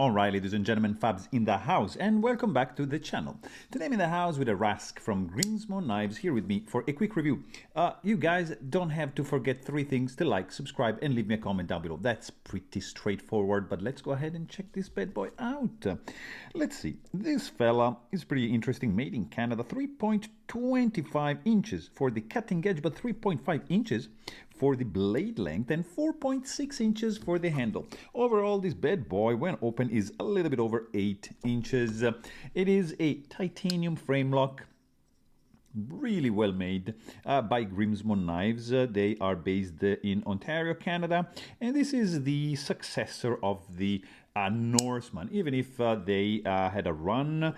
Alright, ladies and gentlemen, Fabs in the house, and welcome back to the channel. Today I'm in the house with a Rask from Grimsmo Knives here with me for a quick review. You guys don't have to forget three things: to like, subscribe, and leave me a comment down below. That's pretty straightforward, but let's go ahead and check this bad boy out. Let's see. This fella is pretty interesting. Made in Canada, 3.25 inches for the cutting edge, but 3.5 inches for the blade length and 4.6 inches for the handle. Overall, this bad boy, when open, is a little bit over 8 inches. It is a titanium frame lock, really well made, by Grimsmo Knives. They are based in Ontario, Canada, and this is the successor of the Norseman. Even if they had a run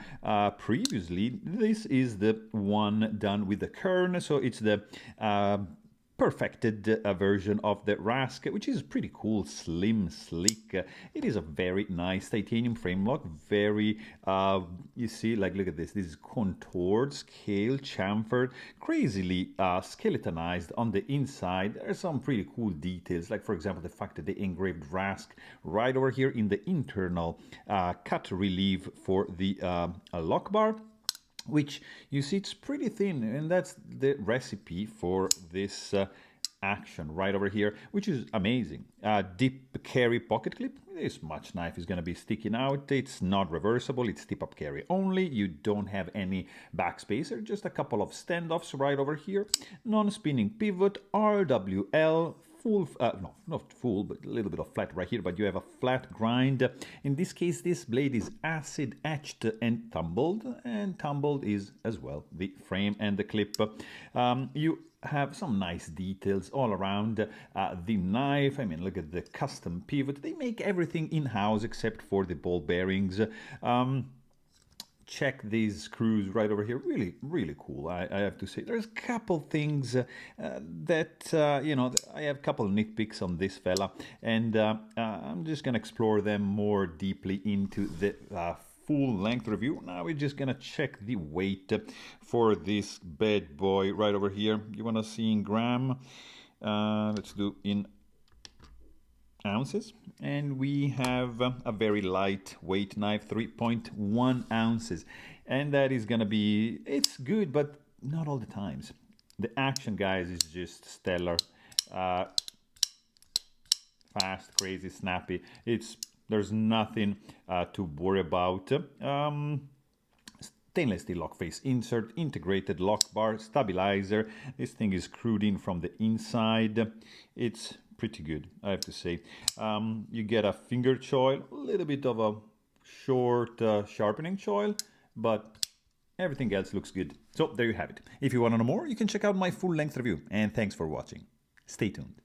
previously, this is the one done with the Kern, so it's the perfected version of the Rask, which is pretty cool, slim, sleek. It is a very nice titanium frame lock, very, you see, like, look at this. This is contoured, scale, chamfered, crazily skeletonized on the inside. There are some pretty cool details, like, for example, the fact that they engraved Rask right over here in the internal cut relief for the lock bar, which you see it's pretty thin, and that's the recipe for this action right over here, which is amazing. Dip carry pocket clip. This much knife is going to be sticking out. It's not reversible, it's tip up carry only. You don't have any backspacer, just a couple of standoffs right over here. Non-spinning pivot, RWL, full, no, not full, but a little bit of flat right here, but you have a flat grind. In this case, this blade is acid etched and tumbled is as well the frame and the clip. You have some nice details all around the knife. I mean, look at the custom pivot. They make everything in-house except for the ball bearings. Check these screws right over here. Really, really cool, I have to say. There's a couple things that, you know, I have a couple of nitpicks on this fella, and I'm just going to explore them more deeply into the full length review. Now we're just going to check the weight for this bad boy right over here. You want to see in gram? Let's do in ounces, and we have a very lightweight knife, 3.1 ounces, and that is gonna be, it's good, but not all the times. The action, guys, is just stellar. Fast, crazy, snappy. There's nothing to worry about. Stainless steel lock face insert, integrated lock bar, stabilizer. This thing is screwed in from the inside. It's pretty good, I have to say. You get a finger choil, a little bit of a short sharpening choil, but everything else looks good. So there you have it. If you want to know more, you can check out my full length review, and thanks for watching. Stay tuned.